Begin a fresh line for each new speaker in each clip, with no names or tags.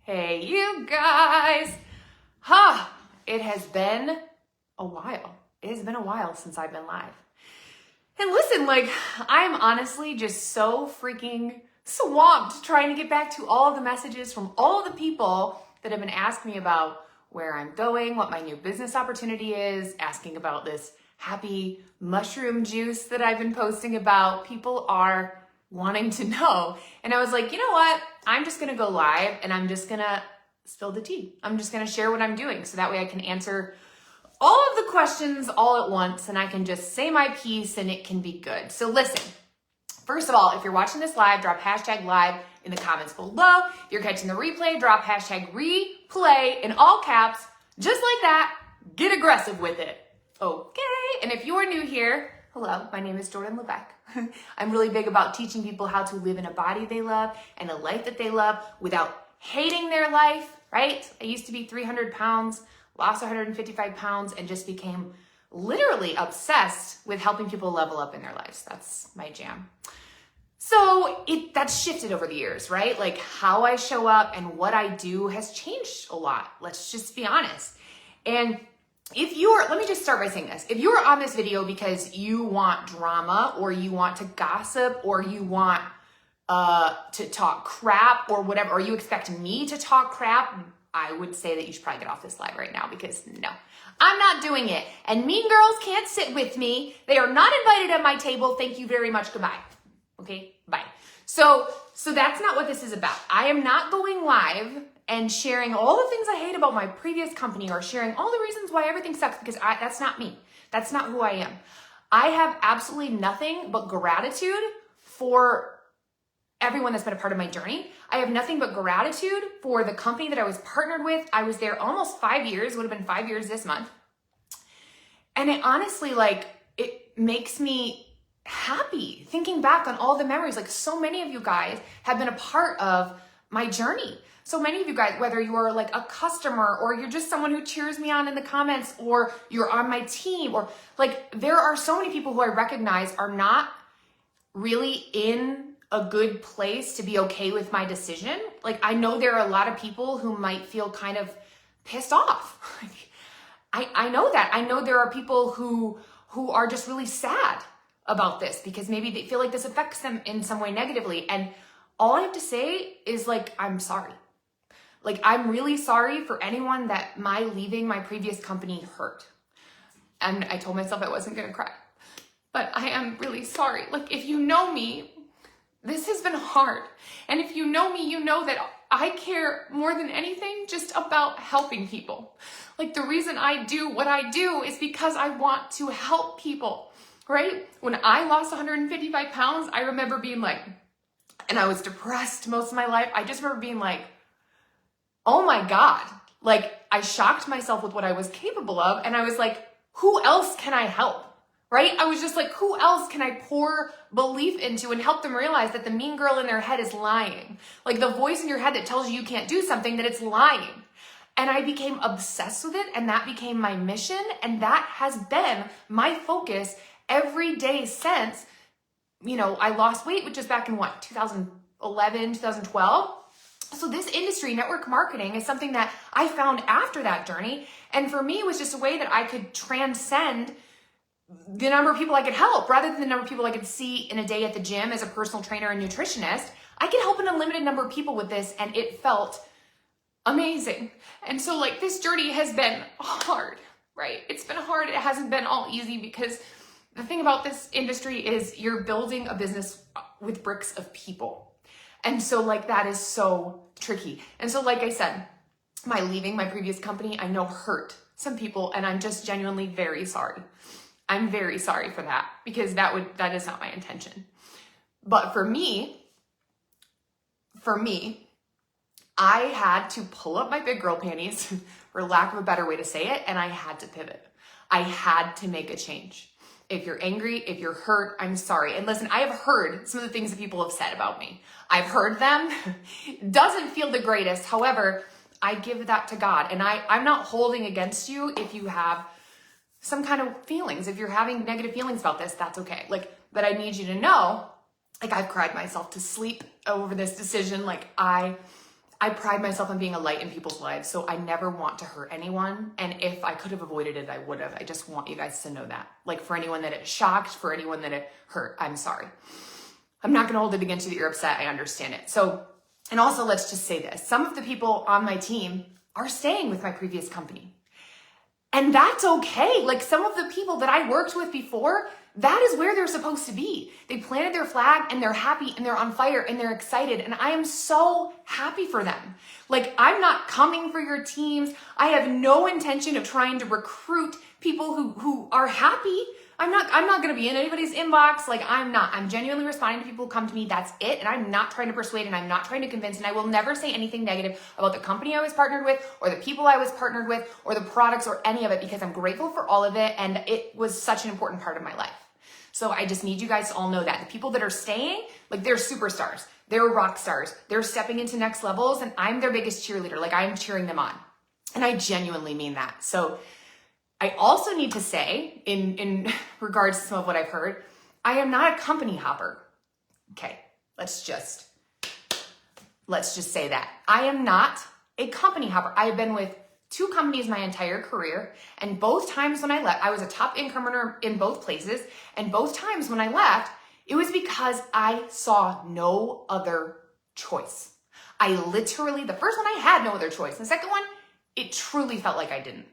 Hey, you guys. It has been a while. It has been a while since I've been live. And listen, I'm honestly just so freaking swamped trying to get back to all of the messages from all of the people that have been asking me about where I'm going, what my new business opportunity is, asking about this happy mushroom juice that I've been posting about. People are wanting to know. And I was like, you know what? I'm just gonna go live and I'm just gonna spill the tea. I'm just gonna share what I'm doing so that way I can answer all of the questions all at once and I can just say my piece and it can be good. So listen, first of all, if you're watching this live, drop hashtag live in the comments below. If you're catching the replay, drop hashtag replay in all caps, just like that. Get aggressive with it. Okay, and if you are new here, hello, my name is Jordan Lebec. I'm really big about teaching people how to live in a body they love and a life that they love without hating their life, right? I used to be 300 pounds, lost 155 pounds, and just became literally obsessed with helping people level up in their lives. That's my jam. So that's shifted over the years, right? Like how I show up and what I do has changed a lot. Let's just be honest. And let me just start by saying this. If you are on this video because you want drama or you want to gossip or you want to talk crap or whatever, or you expect me to talk crap, I would say that you should probably get off this live right now because no, I'm not doing it. And mean girls can't sit with me. They are not invited at my table. Thank you very much. Goodbye. Okay, bye. So that's not what this is about. I am not going live and sharing all the things I hate about my previous company or sharing all the reasons why everything sucks because that's not me. That's not who I am. I have absolutely nothing but gratitude for everyone that's been a part of my journey. I have nothing but gratitude for the company that I was partnered with. I was there almost 5 years, would have been 5 years this month. And it honestly, it makes me happy thinking back on all the memories. So many of you guys have been a part of my journey. So many of you guys, whether you are a customer or you're just someone who cheers me on in the comments or you're on my team or there are so many people who I recognize are not really in a good place to be okay with my decision. I know there are a lot of people who might feel kind of pissed off. I know that. I know there are people who are just really sad about this because maybe they feel like this affects them in some way negatively. And all I have to say is I'm sorry. I'm really sorry for anyone that my leaving my previous company hurt. And I told myself I wasn't gonna cry, but I am really sorry. If you know me, this has been hard. And if you know me, you know that I care more than anything just about helping people. The reason I do what I do is because I want to help people, right? When I lost 155 pounds, I remember being and I was depressed most of my life. I just remember being oh my God. I shocked myself with what I was capable of. And I was who else can I help? Right? I was just who else can I pour belief into and help them realize that the mean girl in their head is lying? The voice in your head that tells you can't do something, that it's lying. And I became obsessed with it. And that became my mission. And that has been my focus every day since, I lost weight, which is back in 2011, 2012. So this industry, network marketing, is something that I found after that journey. And for me, it was just a way that I could transcend the number of people I could help. Rather than the number of people I could see in a day at the gym as a personal trainer and nutritionist, I could help an unlimited number of people with this, and it felt amazing. And so this journey has been hard, right? It's been hard. It hasn't been all easy because the thing about this industry is you're building a business with bricks of people. And so that is so tricky. And so I said, my leaving my previous company, I know hurt some people, and I'm just genuinely very sorry. I'm very sorry for that because that is not my intention. But for me, I had to pull up my big girl panties, for lack of a better way to say it, and I had to pivot. I had to make a change. If you're angry, if you're hurt, I'm sorry. And listen, I have heard some of the things that people have said about me. I've heard them. Doesn't feel the greatest. However, I give that to God. And I'm not holding against you if you have some kind of feelings. If you're having negative feelings about this, that's okay. But I need you to know, I've cried myself to sleep over this decision. I I pride myself on being a light in people's lives, so I never want to hurt anyone. And if I could have avoided it, I would have. I just want you guys to know that. Like, for anyone that it shocked, for anyone that it hurt, I'm sorry. I'm not going to hold it against you that you're upset. I understand it. So, and also let's just say this. Some of the people on my team are staying with my previous company. And that's okay. Like, some of the people that I worked with before, that is where they're supposed to be. They planted their flag and they're happy and they're on fire and they're excited. And I am so happy for them. Like, I'm not coming for your teams. I have no intention of trying to recruit people who are happy. I'm not going to be in anybody's inbox. Like, I'm genuinely responding to people who come to me. That's it. And I'm not trying to persuade and I'm not trying to convince. And I will never say anything negative about the company I was partnered with or the people I was partnered with or the products or any of it, because I'm grateful for all of it. And it was such an important part of my life. So I just need you guys to all know that the people that are staying, like, they're superstars, they're rock stars, they're stepping into next levels, and I'm their biggest cheerleader. Like, I'm cheering them on. And I genuinely mean that. So I also need to say, in regards to some of what I've heard, I am not a company hopper. Okay, let's just say that. I am not a company hopper. I have been with 2 companies my entire career, and both times when I left, I was a top income earner in both places, and both times when I left, it was because I saw no other choice. I literally, the first one I had no other choice. The second one, it truly felt like I didn't.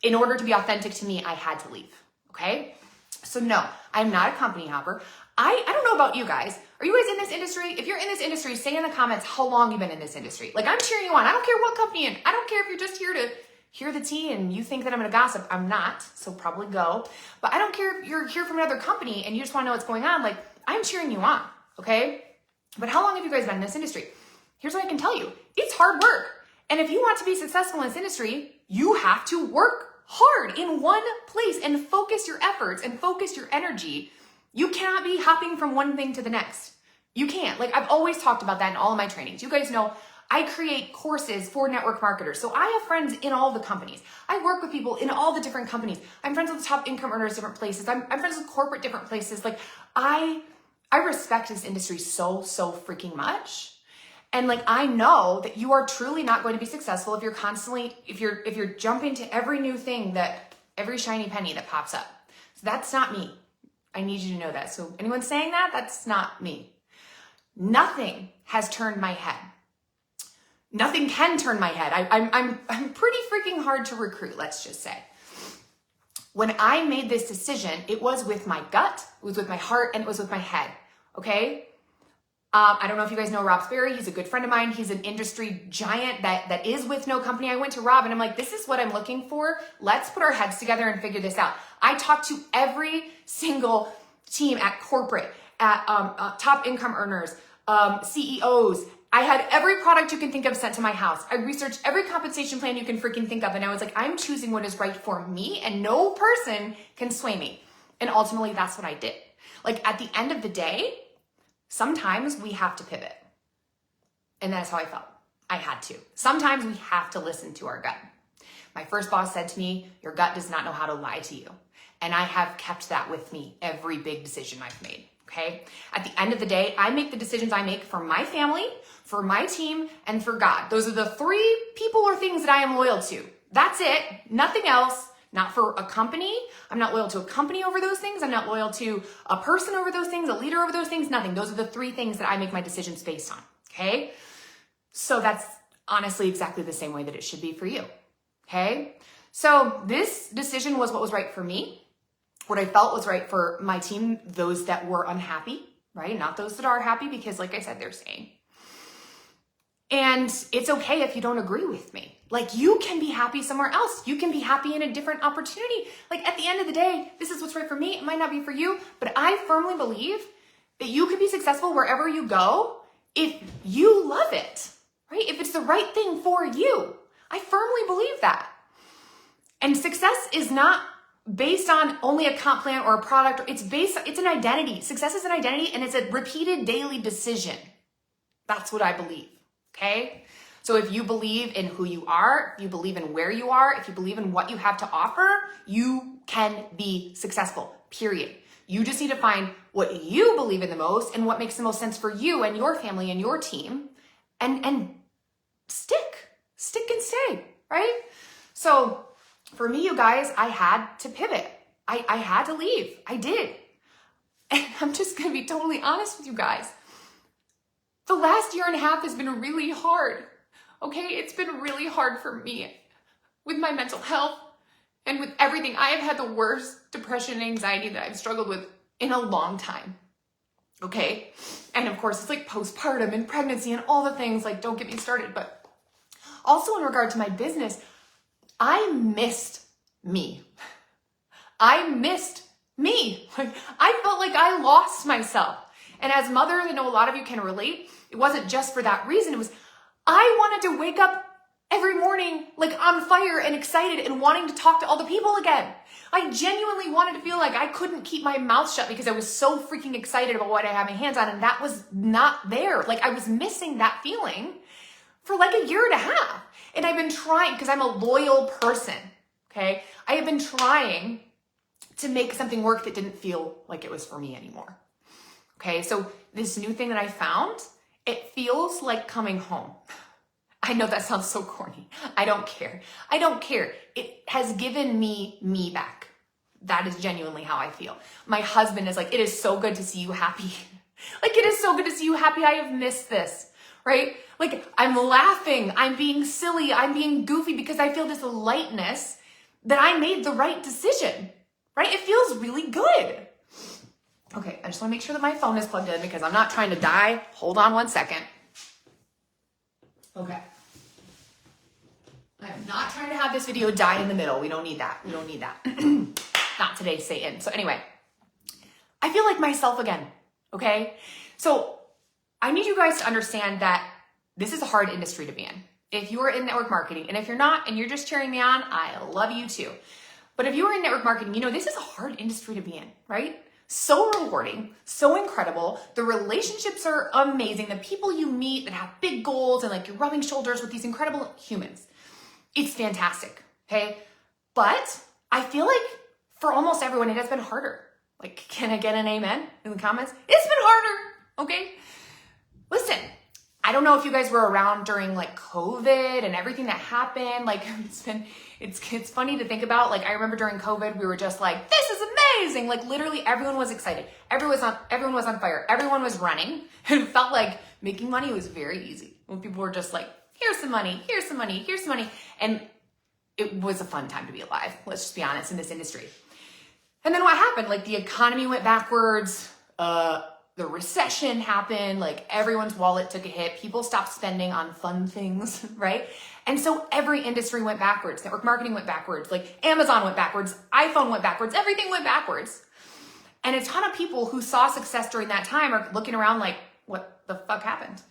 In order to be authentic to me, I had to leave, okay? So no, I'm not a company hopper. I don't know about you guys. Are you guys in this industry? If you're in this industry, say in the comments how long you've been in this industry. Like, I'm cheering you on. I don't care what company you're in. I don't care if you're just here to hear the tea and you think that I'm gonna gossip. I'm not, so probably go. But I don't care if you're here from another company and you just wanna know what's going on. Like, I'm cheering you on, okay? But how long have you guys been in this industry? Here's what I can tell you. It's hard work. And if you want to be successful in this industry, you have to work hard in one place and focus your efforts and focus your energy. You cannot be hopping from one thing to the next. You can't. Like, I've always talked about that in all of my trainings. You guys know I create courses for network marketers. So I have friends in all the companies. I work with people in all the different companies. I'm friends with top income earners, different places. I'm friends with corporate, different places. Like, I respect this industry so freaking much. And like, I know that you are truly not going to be successful if you're constantly, if you're jumping to every new thing, that every shiny penny that pops up. So that's not me. I need you to know that. So anyone saying that, that's not me. Nothing has turned my head. Nothing can turn my head. I'm pretty freaking hard to recruit, let's just say. When I made this decision, it was with my gut, it was with my heart, and it was with my head, okay? I don't know if you guys know Rob Sperry. He's a good friend of mine. He's an industry giant that is with no company. I went to Rob and I'm like, this is what I'm looking for. Let's put our heads together and figure this out. I talked to every single team at corporate, at top income earners, CEOs. I had every product you can think of sent to my house. I researched every compensation plan you can freaking think of. And I was like, I'm choosing what is right for me and no person can sway me. And ultimately that's what I did. Like, at the end of the day, sometimes we have to pivot. And that's how I felt. I had to. Sometimes we have to listen to our gut. My first boss said to me, your gut does not know how to lie to you. And I have kept that with me every big decision I've made, okay? At the end of the day, I make the decisions I make for my family, for my team, and for God. Those are the 3 people or things that I am loyal to. That's it. Nothing else. Not for a company. I'm not loyal to a company over those things. I'm not loyal to a person over those things, a leader over those things, nothing. Those are the 3 things that I make my decisions based on, okay? So that's honestly exactly the same way that it should be for you, okay? So this decision was what was right for me, what I felt was right for my team, those that were unhappy, right? Not those that are happy, because like I said, they're staying. And it's okay if you don't agree with me. Like, you can be happy somewhere else. You can be happy in a different opportunity. Like, at the end of the day, this is what's right for me. It might not be for you, but I firmly believe that you can be successful wherever you go if you love it, right? If it's the right thing for you. I firmly believe that. And success is not based on only a comp plan or a product. It's an identity. Success is an identity, and it's a repeated daily decision. That's what I believe. Okay? So if you believe in who you are, if you believe in where you are, if you believe in what you have to offer, you can be successful, period. You just need to find what you believe in the most and what makes the most sense for you and your family and your team, and stick and stay, right? So for me, you guys, I had to pivot. I had to leave. I did. And I'm just going to be totally honest with you guys. The last year and a half has been really hard. Okay? It's been really hard for me with my mental health and with everything. I have had the worst depression and anxiety that I've struggled with in a long time. Okay? And of course, it's like postpartum and pregnancy and all the things. Like, don't get me started. But also in regard to my business, I missed me. I missed me. Like, I felt like I lost myself. And as mothers, I know a lot of you can relate. It wasn't just for that reason. It was, I wanted to wake up every morning like on fire and excited and wanting to talk to all the people again. I genuinely wanted to feel like I couldn't keep my mouth shut because I was so freaking excited about what I had my hands on, and that was not there. Like, I was missing that feeling for like a year and a half. And I've been trying, because I'm a loyal person, okay? I have been trying to make something work that didn't feel like it was for me anymore. Okay, so this new thing that I found, it feels like coming home. I know that sounds so corny. I don't care. I don't care. It has given me back. That is genuinely how I feel. My husband is like, it is so good to see you happy. Like, it is so good to see you happy. I have missed this, right? Like, I'm laughing. I'm being silly. I'm being goofy because I feel this lightness that I made the right decision, right? It feels really good. Okay, I just want to make sure that my phone is plugged in because I'm not trying to die. Hold on one second. Okay. I'm not trying to have this video die in the middle. We don't need that. We don't need that. Not today, Satan. So anyway, I feel like myself again, okay? So I need you guys to understand that this is a hard industry to be in. If you are in network marketing, and if you're not, and you're just cheering me on, I love you too. But if you are in network marketing, you know this is a hard industry to be in, right? So rewarding, so incredible. The relationships are amazing. The people you meet that have big goals and like you're rubbing shoulders with these incredible humans. It's fantastic, okay? But I feel like for almost everyone, it has been harder. Like, can I get an amen in the comments? It's been harder, okay? Listen, I don't know if you guys were around during like COVID and everything that happened. Like, it's funny to think about. Like, I remember during COVID, we were just like, this is amazing. Like, literally everyone was excited. Everyone was on fire. Everyone was running. And it felt like making money was very easy. When people were just like, here's some money, here's some money, here's some money. And it was a fun time to be alive. Let's just be honest, in this industry. And then what happened? Like, the economy went backwards. The recession happened. Like, everyone's wallet took a hit. People stopped spending on fun things, right? And so every industry went backwards. Network marketing went backwards. Like, Amazon went backwards. iPhone went backwards. Everything went backwards. And a ton of people who saw success during that time are looking around like, what the fuck happened?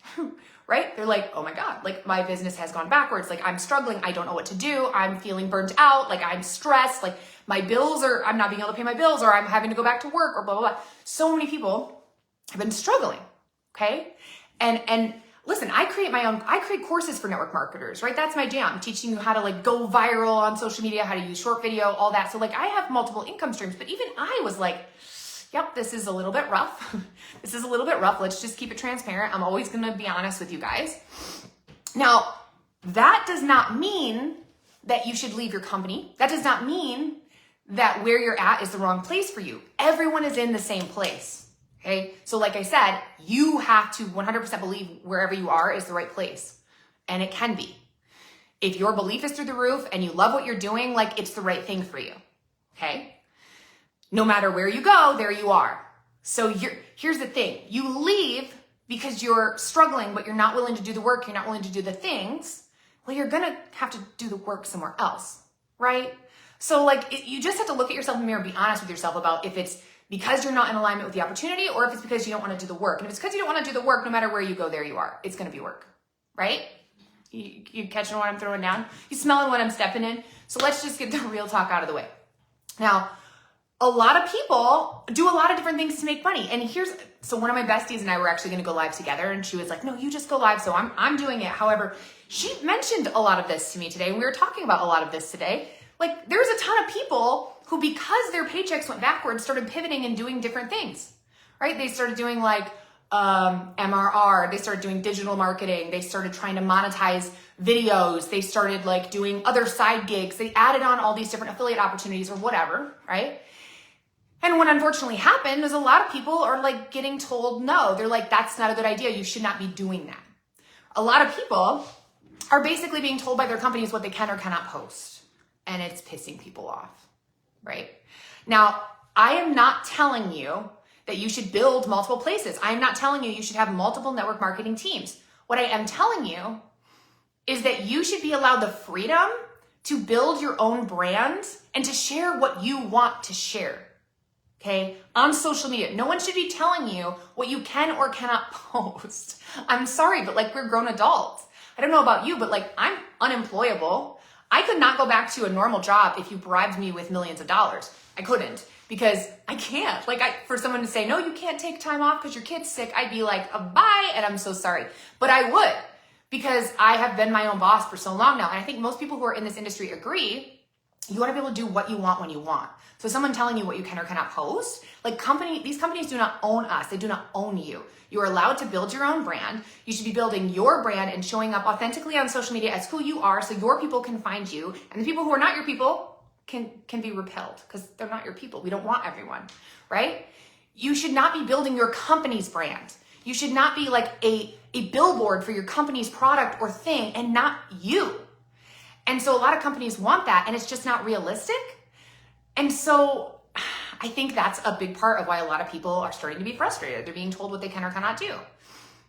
Right? They're like, oh my God, like, my business has gone backwards. Like, I'm struggling. I don't know what to do. I'm feeling burnt out. Like, I'm stressed. Like, my bills are, I'm not being able to pay my bills, or I'm having to go back to work, or blah, blah, blah. So many people have been struggling. Okay. And listen, I create courses for network marketers, right? That's my jam. I'm teaching you how to like go viral on social media, how to use short video, all that. So like, I have multiple income streams, but even I was like, yep, this is a little bit rough. This is a little bit rough. Let's just keep it transparent. I'm always going to be honest with you guys. Now, that does not mean that you should leave your company. That does not mean that where you're at is the wrong place for you. Everyone is in the same place. Okay. So like I said, you have to 100% believe wherever you are is the right place. And it can be. If your belief is through the roof and you love what you're doing, like, it's the right thing for you. Okay. No matter where you go, there you are. So here's the thing. You leave because you're struggling, but you're not willing to do the work. You're not willing to do the things. Well, you're going to have to do the work somewhere else, right? So like, you just have to look at yourself in the mirror and be honest with yourself about if it's because you're not in alignment with the opportunity, or if it's because you don't want to do the work. And if it's because you don't want to do the work, no matter where you go, there you are. It's going to be work, right? You catching what I'm throwing down? You smelling what I'm stepping in? So let's just get the real talk out of the way. Now, a lot of people do a lot of different things to make money. And so one of my besties and I were actually going to go live together, and she was like, no, you just go live. So I'm doing it. However, she mentioned a lot of this to me today, and we were talking about a lot of this today. Like, there's a ton of people who, because their paychecks went backwards, started pivoting and doing different things, right? They started doing like MRR. They started doing digital marketing. They started trying to monetize videos. They started like doing other side gigs. They added on all these different affiliate opportunities or whatever, right? And what unfortunately happened is a lot of people are like getting told no. They're like, that's not a good idea. You should not be doing that. A lot of people are basically being told by their companies what they can or cannot post. And it's pissing people off, right? Now, I am not telling you that you should build multiple places. I am not telling you you should have multiple network marketing teams. What I am telling you is that you should be allowed the freedom to build your own brand and to share what you want to share. Okay, on social media. No one should be telling you what you can or cannot post. I'm sorry, but like we're grown adults. I don't know about you, but like I'm unemployable. I could not go back to a normal job if you bribed me with millions of dollars. I couldn't because I can't. Like for someone to say, no, you can't take time off because your kid's sick, I'd be like, bye, and I'm so sorry. But I would because I have been my own boss for so long now. And I think most people who are in this industry agree you want to be able to do what you want when you want. So someone telling you what you can or cannot post, like these companies do not own us. They do not own you. You are allowed to build your own brand. You should be building your brand and showing up authentically on social media as who you are so your people can find you. And the people who are not your people can be repelled because they're not your people. We don't want everyone, right? You should not be building your company's brand. You should not be like a billboard for your company's product or thing and not you. And so a lot of companies want that and it's just not realistic. And so I think that's a big part of why a lot of people are starting to be frustrated. They're being told what they can or cannot do.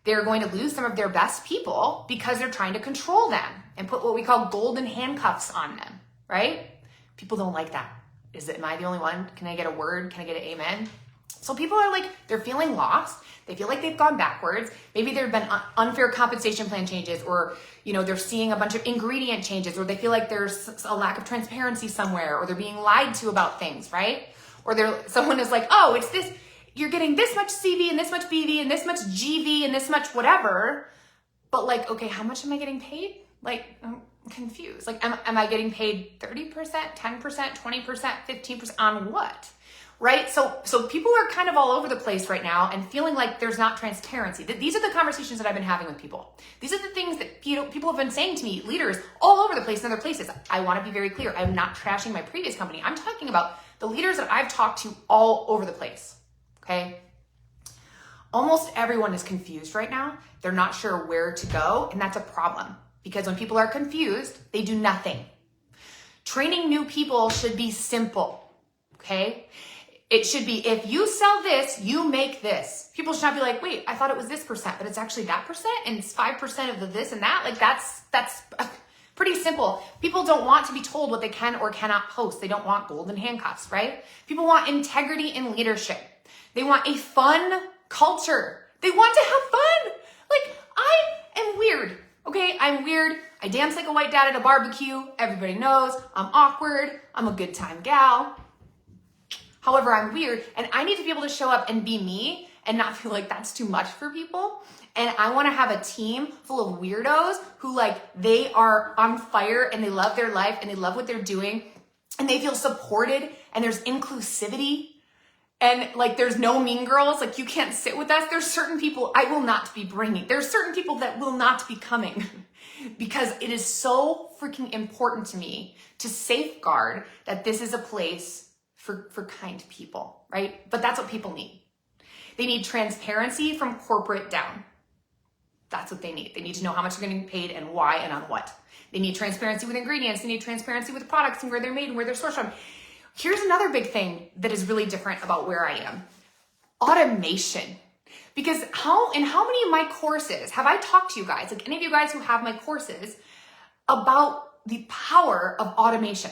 They're going to lose some of their best people because they're trying to control them and put what we call golden handcuffs on them, right? People don't like that. Am I the only one? Can I get a word? Can I get an amen? So people are like, they're feeling lost. They feel like they've gone backwards. Maybe there have been unfair compensation plan changes or, they're seeing a bunch of ingredient changes or they feel like there's a lack of transparency somewhere or they're being lied to about things, right? Or someone is like, oh, it's this, you're getting this much CV and this much BV and this much GV and this much whatever. But like, okay, how much am I getting paid? Like, I'm confused. Like, am I getting paid 30%, 10%, 20%, 15% on what? Right? So people are kind of all over the place right now and feeling like there's not transparency. These are the conversations that I've been having with people. These are the things that people have been saying to me, leaders all over the place in other places. I want to be very clear. I'm not trashing my previous company. I'm talking about the leaders that I've talked to all over the place. Okay? Almost everyone is confused right now. They're not sure where to go, and that's a problem because when people are confused, they do nothing. Training new people should be simple. Okay? It should be, if you sell this, you make this. People should not be like, wait, I thought it was this percent, but it's actually that percent and it's 5% of the this and that. Like that's pretty simple. People don't want to be told what they can or cannot post. They don't want golden handcuffs, right? People want integrity in leadership. They want a fun culture. They want to have fun. Like I am weird, okay? I'm weird. I dance like a white dad at a barbecue. Everybody knows I'm awkward. I'm a good time gal. However, I'm weird and I need to be able to show up and be me and not feel like that's too much for people. And I want to have a team full of weirdos who like they are on fire and they love their life and they love what they're doing and they feel supported and there's inclusivity and like there's no mean girls. Like you can't sit with us. There's certain people I will not be bringing. There's certain people that will not be coming because it is so freaking important to me to safeguard that this is a place for kind people, right? But that's what people need. They need transparency from corporate down. That's what they need. They need to know how much they're getting paid and why and on what. They need transparency with ingredients. They need transparency with products and where they're made and where they're sourced from. Here's another big thing that is really different about where I am. Automation. Because in how many of my courses have I talked to you guys, like any of you guys who have my courses, about the power of automation?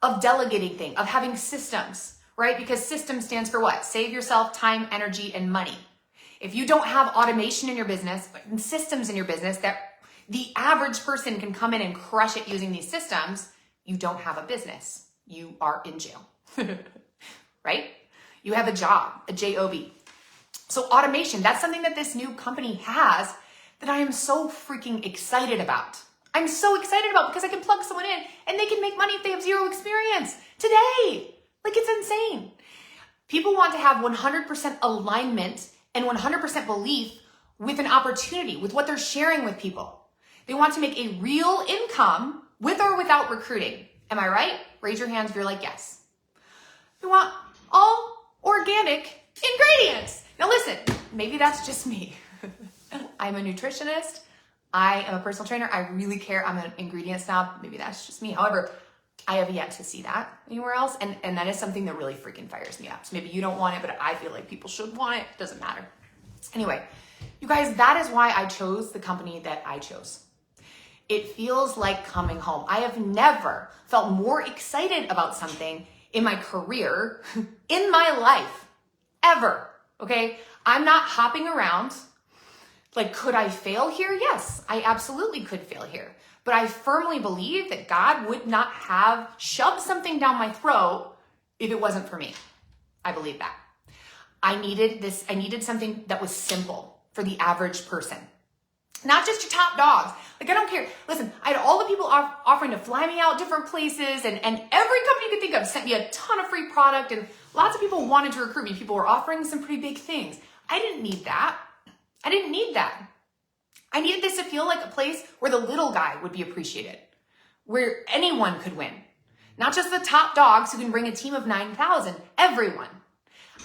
Of delegating things, of having systems, right? Because system stands for what? Save yourself time, energy, and money. If you don't have automation in your business and systems in your business that the average person can come in and crush it using these systems, you don't have a business. You are in jail, right? You have a job, a J-O-B. So automation, that's something that this new company has that I am so freaking excited about. I'm so excited about because I can plug someone in and they can make money if they have zero experience today. Like it's insane. People want to have 100% alignment and 100% belief with an opportunity, with what they're sharing with people. They want to make a real income with or without recruiting. Am I right? Raise your hands if you're like, yes. They want all organic ingredients. Now listen, maybe that's just me. I'm a nutritionist. I am a personal trainer. I really care. I'm an ingredient snob. Maybe that's just me. However, I have yet to see that anywhere else. And that is something that really freaking fires me up. So maybe you don't want it, but I feel like people should want it. It doesn't matter. Anyway, you guys, that is why I chose the company that I chose. It feels like coming home. I have never felt more excited about something in my career, in my life, ever. Okay? I'm not hopping around. Like, could I fail here? Yes, I absolutely could fail here. But I firmly believe that God would not have shoved something down my throat if it wasn't for me. I believe that. I needed something that was simple for the average person. Not just your top dogs. Like, I don't care. Listen, I had all the people offering to fly me out different places, and every company you could think of sent me a ton of free product, and lots of people wanted to recruit me. People were offering some pretty big things. I didn't need that. I didn't need that. I needed this to feel like a place where the little guy would be appreciated, where anyone could win. Not just the top dogs who can bring a team of 9,000, everyone.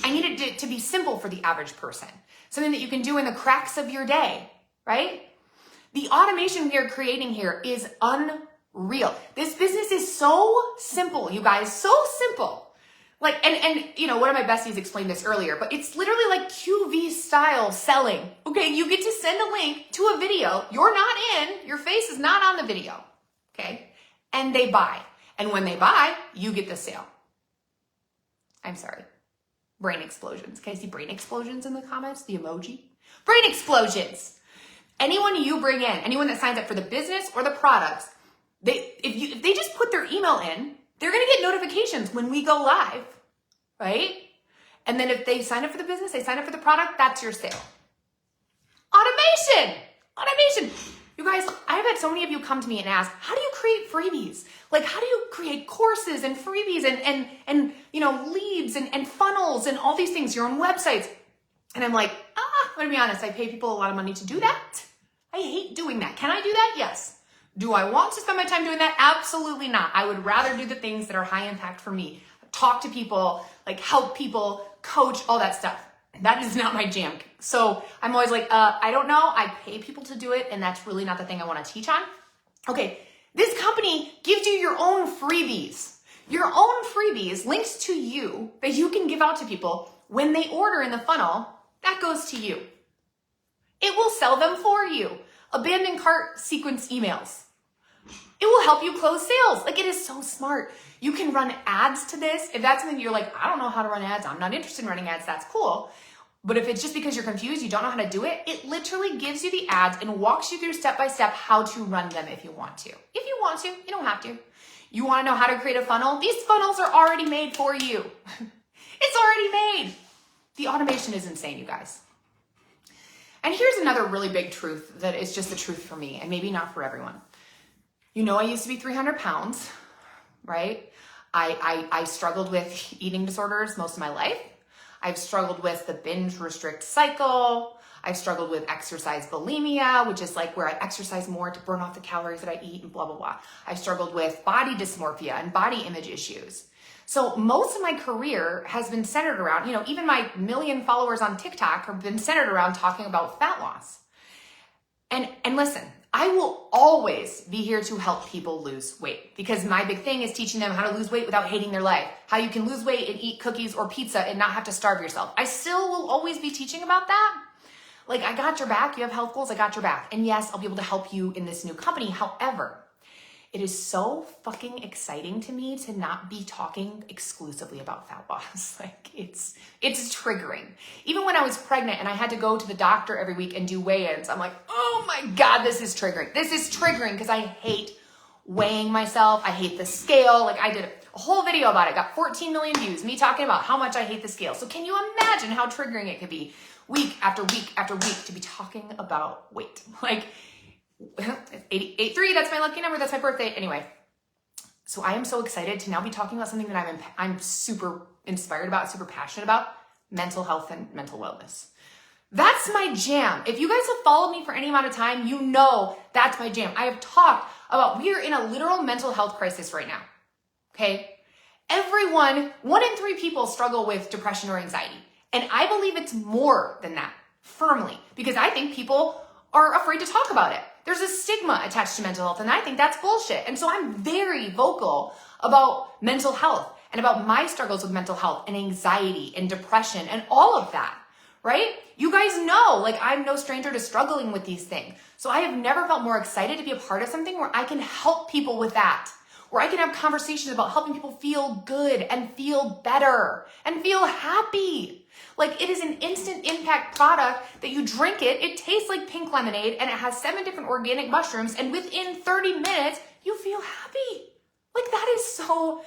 I needed it to be simple for the average person. Something that you can do in the cracks of your day, right? The automation we are creating here is unreal. This business is so simple, you guys, so simple. Like, and you know, one of my besties explained this earlier, but it's literally like QV style selling. Okay, you get to send a link to a video. You're not in, your face is not on the video. Okay, and they buy. And when they buy, you get the sale. I'm sorry. Brain explosions. Can I see brain explosions in the comments? The emoji? Brain explosions. Anyone you bring in, anyone that signs up for the business or the products, if they just put their email in, they're going to get notifications when we go live, right? And then if they sign up for the business, they sign up for the product, that's your sale. Automation. You guys, I've had so many of you come to me and ask, how do you create freebies? Like, how do you create courses and freebies and you know, leads and funnels and all these things, your own websites? And I'm like, I'm going to be honest, I pay people a lot of money to do that. I hate doing that. Can I do that? Yes. Do I want to spend my time doing that? Absolutely not. I would rather do the things that are high impact for me. Talk to people, like help people, coach, all that stuff. That is not my jam. So I'm always like, I don't know. I pay people to do it, and that's really not the thing I want to teach on. Okay, this company gives you your own freebies. Your own freebies, links to you that you can give out to people. When they order in the funnel, that goes to you. It will sell them for you. Abandoned cart sequence emails. It will help you close sales. Like, it is so smart. You can run ads to this. If that's something you're like, I don't know how to run ads, I'm not interested in running ads, that's cool. But if it's just because you're confused, you don't know how to do it, it literally gives you the ads and walks you through step by step how to run them if you want to. If you want to, you don't have to. You want to know how to create a funnel? These funnels are already made for you. It's already made. The automation is insane, you guys. And here's another really big truth that is just the truth for me, and maybe not for everyone. You know, I used to be 300 pounds, right? I struggled with eating disorders most of my life. I've struggled with the binge restrict cycle. I've struggled with exercise bulimia, which is like where I exercise more to burn off the calories that I eat and blah, blah, blah. I've struggled with body dysmorphia and body image issues. So most of my career has been centered around, you know, even my 1 million followers on TikTok have been centered around talking about fat loss. And listen, I will always be here to help people lose weight, because my big thing is teaching them how to lose weight without hating their life, how you can lose weight and eat cookies or pizza and not have to starve yourself. I still will always be teaching about that. Like, I got your back. You have health goals. I got your back. And yes, I'll be able to help you in this new company. However, it is so fucking exciting to me to not be talking exclusively about fat loss. Like, it's triggering. Even when I was pregnant and I had to go to the doctor every week and do weigh-ins, I'm like, oh my God, this is triggering. This is triggering because I hate weighing myself. I hate the scale. Like, I did a whole video about it. Got 14 million views, me talking about how much I hate the scale. So can you imagine how triggering it could be week after week after week to be talking about weight? Like, 883, that's my lucky number, that's my birthday. Anyway, so I am so excited to now be talking about something that I'm super inspired about, super passionate about, mental health and mental wellness. That's my jam. If you guys have followed me for any amount of time, you know that's my jam. I have talked about we are in a literal mental health crisis right now. Okay? Everyone, 1 in 3 people struggle with depression or anxiety. And I believe it's more than that, firmly, because I think people are afraid to talk about it. There's a stigma attached to mental health, and I think that's bullshit. And so I'm very vocal about mental health and about my struggles with mental health and anxiety and depression and all of that, right? You guys know, like, I'm no stranger to struggling with these things. So I have never felt more excited to be a part of something where I can help people with that, where I can have conversations about helping people feel good and feel better and feel happy. Like, it is an instant impact product that you drink it tastes like pink lemonade, and it has 7 different organic mushrooms, and within 30 minutes, you feel happy. Like, that is so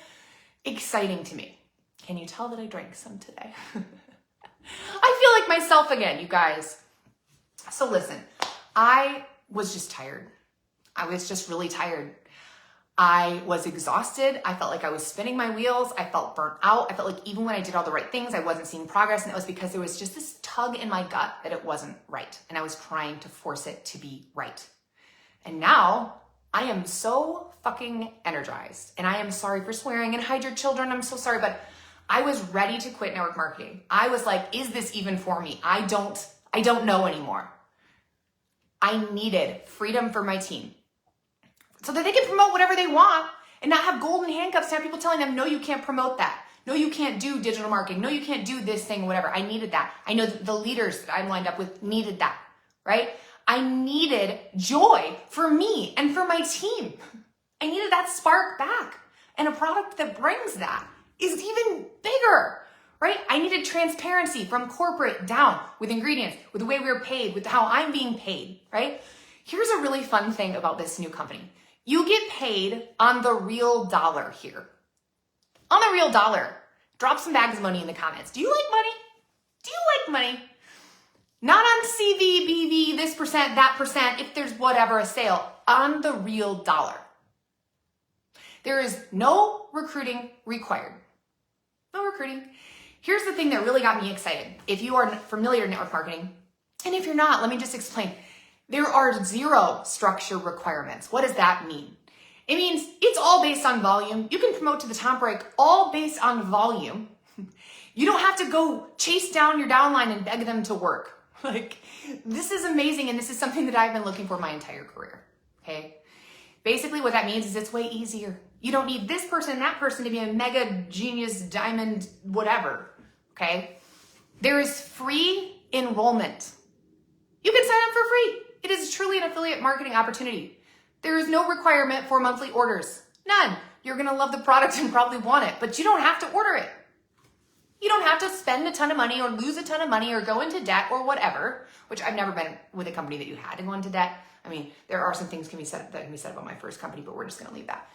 exciting to me. Can you tell that I drank some today? I feel like myself again, you guys. So listen, I was just tired. I was just really tired. I was exhausted. I felt like I was spinning my wheels. I felt burnt out. I felt like even when I did all the right things, I wasn't seeing progress. And it was because there was just this tug in my gut that it wasn't right. And I was trying to force it to be right. And now I am so fucking energized. And I am sorry for swearing, and hide your children. I'm so sorry, but I was ready to quit network marketing. I was like, is this even for me? I don't know anymore. I needed freedom for my team, so that they can promote whatever they want and not have golden handcuffs to have people telling them, no, you can't promote that. No, you can't do digital marketing. No, you can't do this thing, whatever. I needed that. I know the leaders that I'm lined up with needed that, right? I needed joy for me and for my team. I needed that spark back. And a product that brings that is even bigger, right? I needed transparency from corporate down with ingredients, with the way we were paid, with how I'm being paid, right? Here's a really fun thing about this new company. You get paid on the real dollar here. On the real dollar. Drop some bags of money in the comments. Do you like money? Do you like money? Not on CV, BV, this percent, that percent, if there's whatever, a sale. On the real dollar. There is no recruiting required. No recruiting. Here's the thing that really got me excited. If you are familiar with network marketing, and if you're not, let me just explain. There are 0 structure requirements. What does that mean? It means it's all based on volume. You can promote to the top rank all based on volume. You don't have to go chase down your downline and beg them to work. Like, this is amazing, and this is something that I've been looking for my entire career, okay? Basically, what that means is it's way easier. You don't need this person and that person to be a mega genius diamond whatever, okay? There is free enrollment. You can sign up for free. It is truly an affiliate marketing opportunity. There is no requirement for monthly orders. None. You're going to love the product and probably want it, but you don't have to order it. You don't have to spend a ton of money or lose a ton of money or go into debt or whatever, which I've never been with a company that you had to go into debt. I mean, there are some things that can be said about my first company, but we're just going to leave that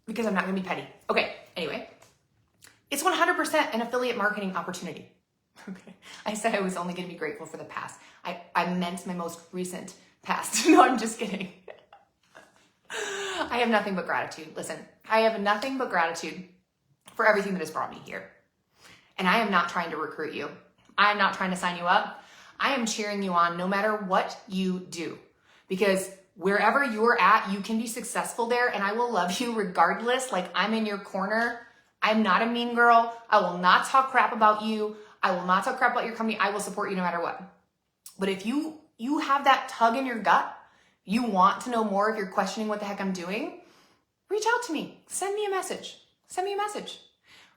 because I'm not going to be petty. Okay. Anyway, it's 100% an affiliate marketing opportunity. Okay. I said I was only going to be grateful for the past. I meant my most recent past. No, I'm just kidding. I have nothing but gratitude. Listen, I have nothing but gratitude for everything that has brought me here. And I am not trying to recruit you. I am not trying to sign you up. I am cheering you on no matter what you do. Because wherever you're at, you can be successful there, and I will love you regardless. Like, I'm in your corner. I'm not a mean girl. I will not talk crap about you. I will not talk crap about your company. I will support you no matter what. But if you have that tug in your gut, you want to know more, if you're questioning what the heck I'm doing, reach out to me. Send me a message. Send me a message,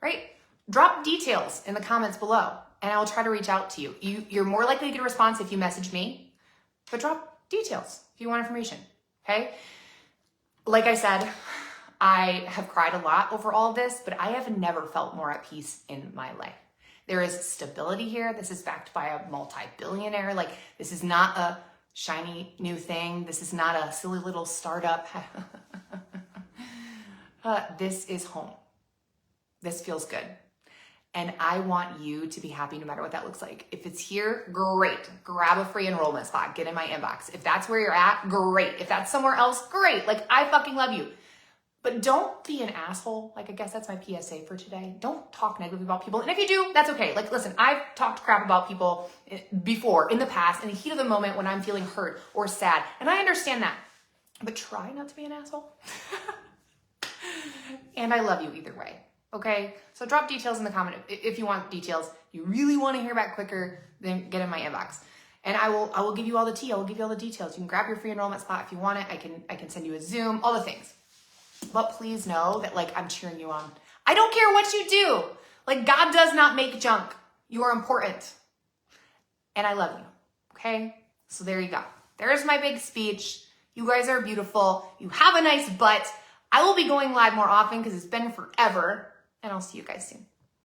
right? Drop details in the comments below, and I'll try to reach out to you. You're more likely to get a response if you message me, but drop details if you want information, okay? Like I said, I have cried a lot over all of this, but I have never felt more at peace in my life. There is stability here. This is backed by a multi-billionaire. Like, this is not a shiny new thing. This is not a silly little startup. This is home. This feels good. And I want you to be happy no matter what that looks like. If it's here, great. Grab a free enrollment spot. Get in my inbox. If that's where you're at, great. If that's somewhere else, great. Like, I fucking love you. But don't be an asshole. Like, I guess that's my PSA for today. Don't talk negatively about people. And if you do, that's okay. Like, listen, I've talked crap about people before, in the past, in the heat of the moment when I'm feeling hurt or sad. And I understand that. But try not to be an asshole. And I love you either way. Okay? So drop details in the comment if you want details. You really want to hear back quicker, then get in my inbox. And I will give you all the tea. I will give you all the details. You can grab your free enrollment spot if you want it. I can send you a Zoom, all the things. But please know that, like, I'm cheering you on. I don't care what you do. Like, God does not make junk. You are important. And I love you. Okay? So there you go. There's my big speech. You guys are beautiful. You have a nice butt. I will be going live more often because it's been forever. And I'll see you guys soon.